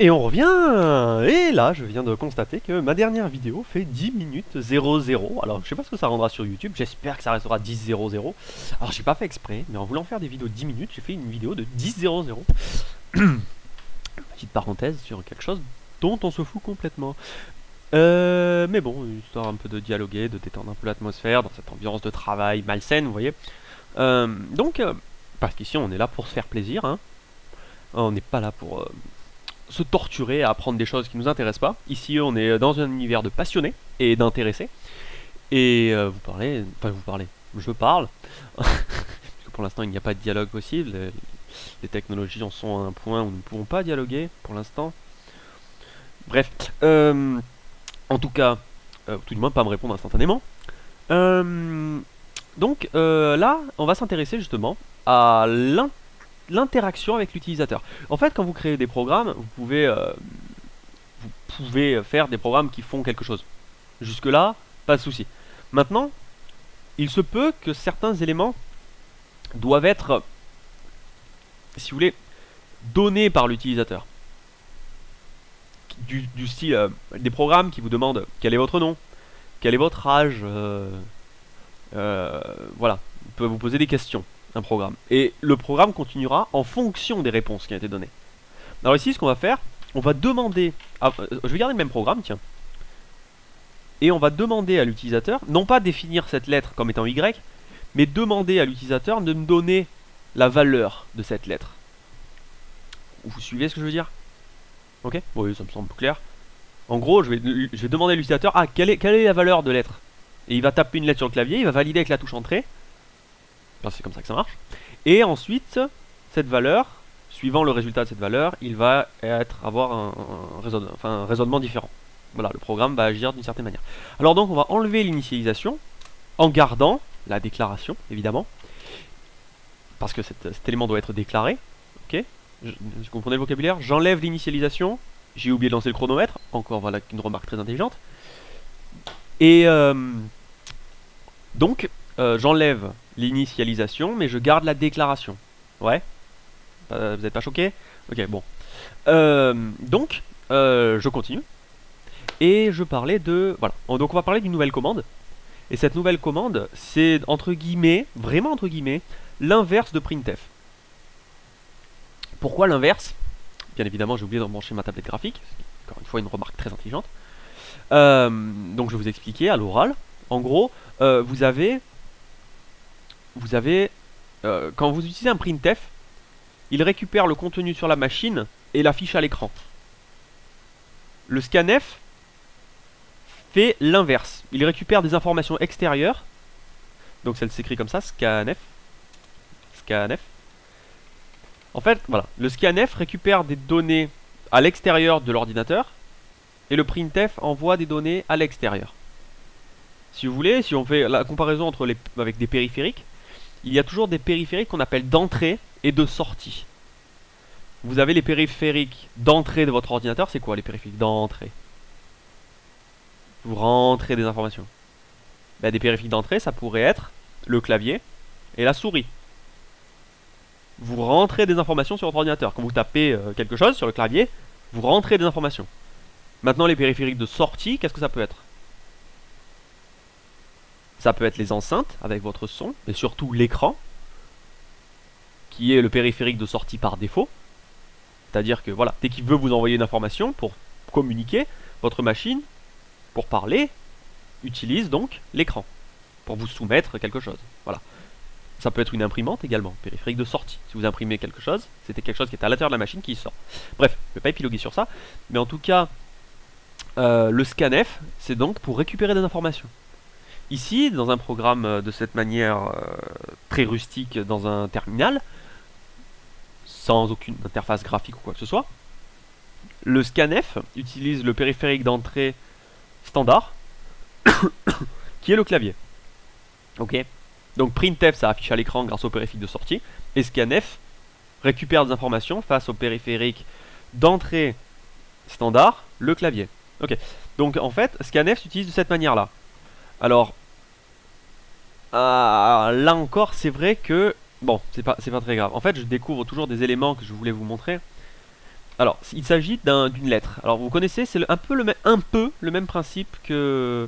Et on revient. Et là je viens de constater que ma dernière vidéo fait 10 minutes 00. Alors je sais pas ce que ça rendra sur YouTube, j'espère que ça restera 10-0-0. Alors j'ai pas fait exprès, mais en voulant faire des vidéos de 10 minutes, j'ai fait une vidéo de 10-0-0. Petite parenthèse sur quelque chose dont on se fout complètement. Mais bon, histoire un peu de dialoguer, de détendre un peu l'atmosphère dans cette ambiance de travail malsaine, vous voyez. Parce qu'ici on est là pour se faire plaisir, hein. On n'est pas là pour se torturer à apprendre des choses qui nous intéressent pas. Ici on est dans un univers de passionnés et d'intéressés. Et vous parlez, enfin vous parlez, je parle. Parce que pour l'instant il n'y a pas de dialogue possible. Les technologies en sont à un point où nous ne pouvons pas dialoguer pour l'instant. Bref, en tout cas, tout du moins pas me répondre instantanément. Là, on va s'intéresser justement à l'interaction avec l'utilisateur. En fait, quand vous créez des programmes, vous pouvez faire des programmes qui font quelque chose. Jusque-là, pas de souci. Maintenant, il se peut que certains éléments doivent être, si vous voulez, donnés par l'utilisateur. Du style, des programmes qui vous demandent quel est votre nom, quel est votre âge, voilà, il peut vous poser des questions, un programme. Et le programme continuera en fonction des réponses qui ont été données. Alors ici, ce qu'on va faire, on va demander, je vais garder le même programme, tiens. Et on va demander à l'utilisateur, non pas définir cette lettre comme étant Y, mais demander à l'utilisateur de me donner la valeur de cette lettre. Vous suivez ce que je veux dire? Ok? Oui, ça me semble clair. En gros, je vais demander à l'utilisateur, quelle est la valeur de lettre? Et il va taper une lettre sur le clavier, il va valider avec la touche entrée. Enfin, c'est comme ça que ça marche. Et ensuite, cette valeur, suivant le résultat de cette valeur, il va avoir un raisonnement différent. Voilà, le programme va agir d'une certaine manière. Alors donc, on va enlever l'initialisation en gardant la déclaration, évidemment. Parce que cet élément doit être déclaré. Ok? Vous comprenez le vocabulaire? J'enlève l'initialisation. J'ai oublié de lancer le chronomètre. Encore, voilà, une remarque très intelligente. Et donc, j'enlève l'initialisation, mais je garde la déclaration. Ouais? Vous n'êtes pas choqué? Ok, bon. Je continue. Et je parlais de... Voilà. Donc on va parler d'une nouvelle commande. Et cette nouvelle commande, c'est entre guillemets, vraiment entre guillemets, l'inverse de printf. Pourquoi l'inverse? Bien évidemment, j'ai oublié de brancher ma tablette graphique. Encore une fois, une remarque très intelligente. Donc je vais vous expliquer à l'oral. En gros, vous avez quand vous utilisez un printf, il récupère le contenu sur la machine et l'affiche à l'écran. Le scanf fait l'inverse. Il récupère des informations extérieures. Donc ça s'écrit comme ça, scanf. Scanf. En fait, voilà, le scanf récupère des données à l'extérieur de l'ordinateur et le printf envoie des données à l'extérieur. Si vous voulez, si on fait la comparaison avec des périphériques, il y a toujours des périphériques qu'on appelle d'entrée et de sortie. Vous avez les périphériques d'entrée de votre ordinateur, c'est quoi les périphériques d'entrée? Vous rentrez des informations. Des périphériques d'entrée, ça pourrait être le clavier et la souris. Vous rentrez des informations sur votre ordinateur. Quand vous tapez quelque chose sur le clavier, vous rentrez des informations. Maintenant, les périphériques de sortie, qu'est-ce que ça peut être? Ça peut être les enceintes avec votre son, mais surtout l'écran, qui est le périphérique de sortie par défaut. C'est-à-dire que voilà, dès qu'il veut vous envoyer une information pour communiquer, votre machine, pour parler, utilise donc l'écran pour vous soumettre quelque chose. Voilà. Ça peut être une imprimante également, périphérique de sortie. Si vous imprimez quelque chose, c'était quelque chose qui était à l'intérieur de la machine qui sort. Bref, je ne vais pas épiloguer sur ça, mais en tout cas, le scanf, c'est donc pour récupérer des informations. Ici, dans un programme de cette manière très rustique dans un terminal, sans aucune interface graphique ou quoi que ce soit, le scanf utilise le périphérique d'entrée standard, qui est le clavier. Ok. Donc printf, ça affiche à l'écran grâce au périphérique de sortie, et scanf récupère des informations face au périphérique d'entrée standard, le clavier. Ok. Donc en fait, scanf s'utilise de cette manière-là. Alors, là encore, c'est vrai que... Bon, c'est pas très grave. En fait, je découvre toujours des éléments que je voulais vous montrer. Alors, il s'agit d'une lettre. Alors, vous connaissez, c'est un peu le même principe que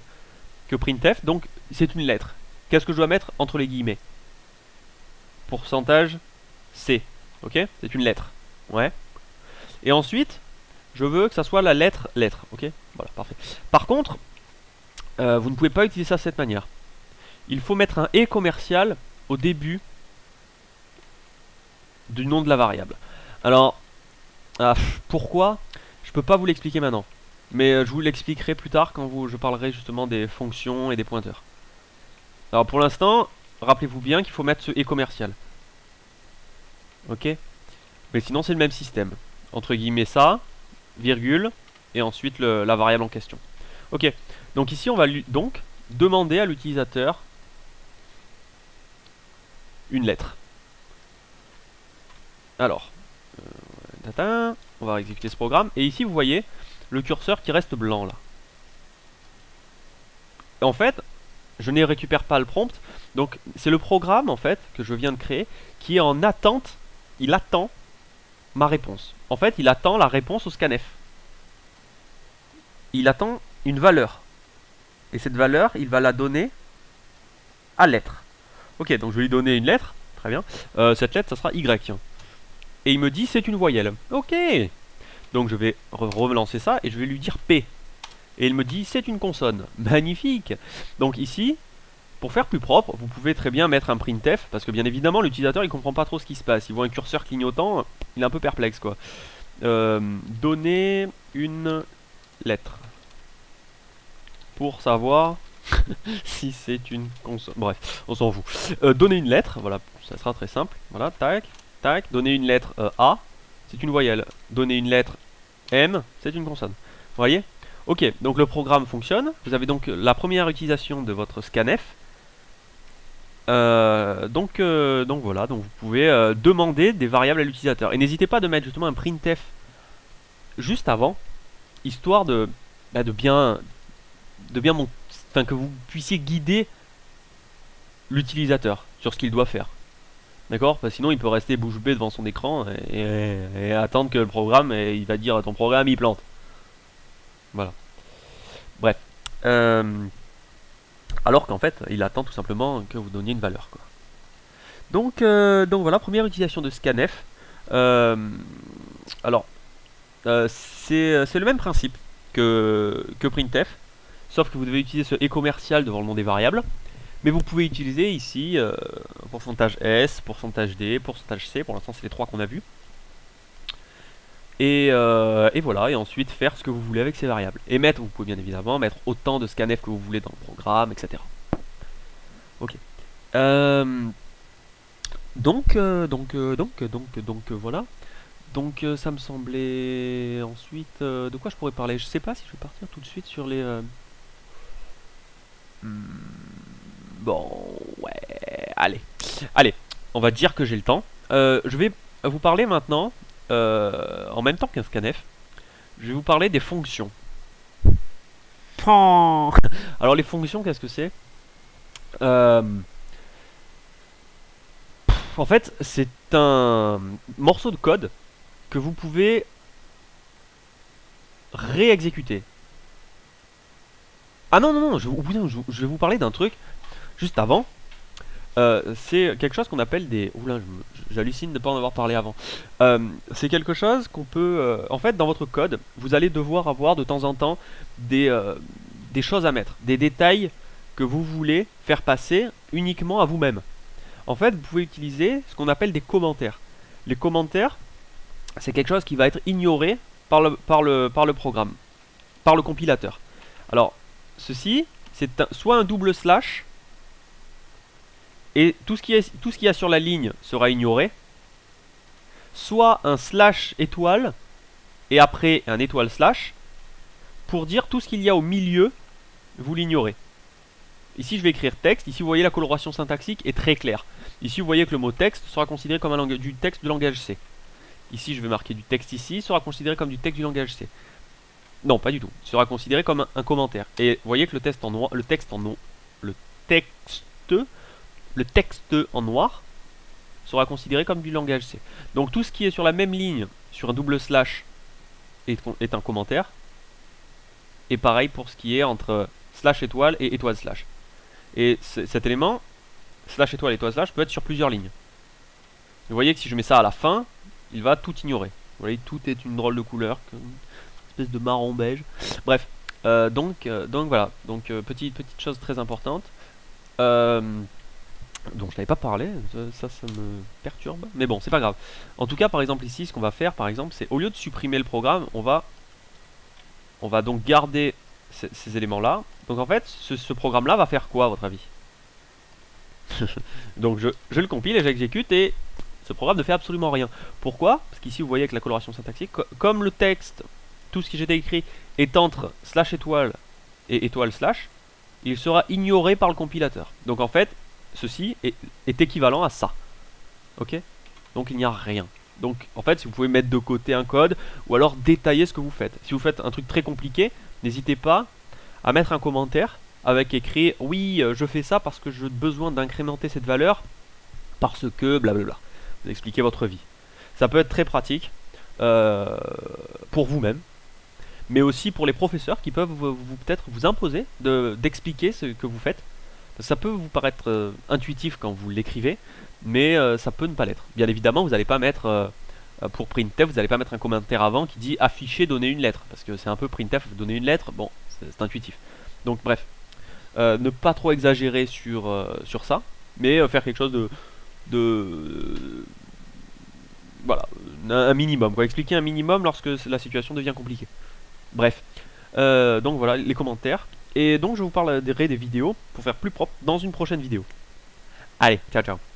printf. Donc, c'est une lettre. Qu'est-ce que je dois mettre entre les guillemets? Pourcentage C. Ok? C'est une lettre. Ouais. Et ensuite, je veux que ça soit la lettre. Ok? Voilà, parfait. Par contre, vous ne pouvez pas utiliser ça de cette manière. Il faut mettre un et commercial au début du nom de la variable. Alors, pourquoi? Je peux pas vous l'expliquer maintenant. Mais je vous l'expliquerai plus tard quand je parlerai justement des fonctions et des pointeurs. Alors pour l'instant, rappelez-vous bien qu'il faut mettre ce et commercial. Ok? Mais sinon c'est le même système. Entre guillemets ça, virgule, et ensuite la variable en question. Ok, donc ici on va donc demander à l'utilisateur une lettre. Alors, on va exécuter ce programme, et ici vous voyez le curseur qui reste blanc là. Et en fait, je ne récupère pas le prompt, donc c'est le programme en fait que je viens de créer qui est en attente, il attend ma réponse. En fait, il attend la réponse au scanf. Il attend une valeur. Et cette valeur, il va la donner à lettre. Ok, donc je vais lui donner une lettre. Très bien. Cette lettre, ça sera Y. Et il me dit c'est une voyelle. Ok. Donc je vais relancer ça et je vais lui dire P. Et il me dit c'est une consonne. Magnifique. Donc ici, pour faire plus propre, vous pouvez très bien mettre un printf. Parce que bien évidemment, l'utilisateur, il comprend pas trop ce qui se passe. Il voit un curseur clignotant, il est un peu perplexe quoi. Donner une lettre. Pour savoir si c'est une consonne. Bref, on s'en fout. Donner une lettre, voilà, ça sera très simple. Voilà, tac, tac. Donner une lettre A, c'est une voyelle. Donner une lettre M, c'est une consonne. Vous voyez? Ok, donc le programme fonctionne. Vous avez donc la première utilisation de votre scanf. Donc voilà, donc vous pouvez demander des variables à l'utilisateur. Et n'hésitez pas de mettre justement un printf juste avant, histoire de bien enfin que vous puissiez guider l'utilisateur sur ce qu'il doit faire. D'accord? Sinon il peut rester bouche bée devant son écran et attendre que le programme, il va dire ton programme il plante. Voilà. Bref. Alors qu'en fait il attend tout simplement que vous donniez une valeur quoi. Donc voilà, première utilisation de scanf. Alors c'est le même principe que printf, sauf que vous devez utiliser ce et commercial devant le nom des variables. Mais vous pouvez utiliser ici pourcentage %S, pourcentage %D, pourcentage %C, pour l'instant c'est les trois qu'on a vus. Et voilà, et ensuite faire ce que vous voulez avec ces variables. Et vous pouvez bien évidemment mettre autant de scanf que vous voulez dans le programme, etc. Ok. Donc voilà. Donc ça me semblait ensuite... de quoi je pourrais parler? Je sais pas si je vais partir tout de suite sur les... Bon, ouais, allez, on va dire que j'ai le temps. Je vais vous parler maintenant, en même temps qu'un scanf, je vais vous parler des fonctions. Alors les fonctions, qu'est-ce que c'est? En fait, c'est un morceau de code que vous pouvez réexécuter. Ah non, je vais vous parler d'un truc juste avant. C'est quelque chose qu'on appelle des... Oula, j'hallucine de ne pas en avoir parlé avant. C'est quelque chose qu'on peut... en fait, dans votre code, vous allez devoir avoir de temps en temps des choses à mettre, des détails que vous voulez faire passer uniquement à vous-même. En fait, vous pouvez utiliser ce qu'on appelle des commentaires. Les commentaires, c'est quelque chose qui va être ignoré par le programme, par le compilateur. Alors, ceci, c'est soit un double slash, et tout ce qu'il y a sur la ligne sera ignoré, soit un slash étoile, et après un étoile slash, pour dire tout ce qu'il y a au milieu, vous l'ignorez. Ici je vais écrire texte, ici vous voyez la coloration syntaxique est très claire. Ici vous voyez que le mot texte sera considéré comme du texte du langage C. Ici je vais marquer du texte ici, sera considéré comme du texte du langage C. Non, pas du tout, il sera considéré comme un commentaire. Et vous voyez que le texte en noir sera considéré comme du langage C. Donc tout ce qui est sur la même ligne, sur un double slash est un commentaire. Et pareil pour ce qui est entre slash étoile et étoile slash. Et cet élément, slash étoile étoile slash, peut être sur plusieurs lignes. Vous voyez que si je mets ça à la fin, il va tout ignorer. Vous voyez, tout est une drôle de couleur, une espèce de marron beige. Bref, donc voilà. Donc petite chose très importante. Donc je n'avais pas parlé, ça me perturbe. Mais bon, c'est pas grave. En tout cas, par exemple ici, ce qu'on va faire, par exemple, c'est au lieu de supprimer le programme, on va donc garder ces éléments-là. Donc en fait, ce programme-là va faire quoi, à votre avis? Donc je le compile et j'exécute et ce programme ne fait absolument rien. Pourquoi? Parce qu'ici vous voyez avec la coloration syntaxique, comme le texte, tout ce qui j'ai écrit est entre slash étoile et étoile slash, il sera ignoré par le compilateur. Donc en fait, ceci est équivalent à ça. Ok? Donc il n'y a rien. Donc en fait, si vous pouvez mettre de côté un code ou alors détailler ce que vous faites. Si vous faites un truc très compliqué, n'hésitez pas à mettre un commentaire avec écrit oui, je fais ça parce que j'ai besoin d'incrémenter cette valeur parce que blablabla. Vous expliquez votre vie. Ça peut être très pratique pour vous-même, mais aussi pour les professeurs qui peuvent peut-être vous imposer d'expliquer ce que vous faites. Ça peut vous paraître intuitif quand vous l'écrivez, mais ça peut ne pas l'être. Bien évidemment, vous n'allez pas mettre, pour printf, vous n'allez pas mettre un commentaire avant qui dit afficher, donner une lettre, parce que c'est un peu printf, donner une lettre, bon, c'est intuitif. Donc bref, ne pas trop exagérer sur ça, mais faire quelque chose voilà, un minimum, quoi. Expliquer un minimum lorsque la situation devient compliquée. Bref, donc voilà les commentaires. Et donc je vous parlerai des vidéos pour faire plus propre dans une prochaine vidéo. Allez, ciao ciao.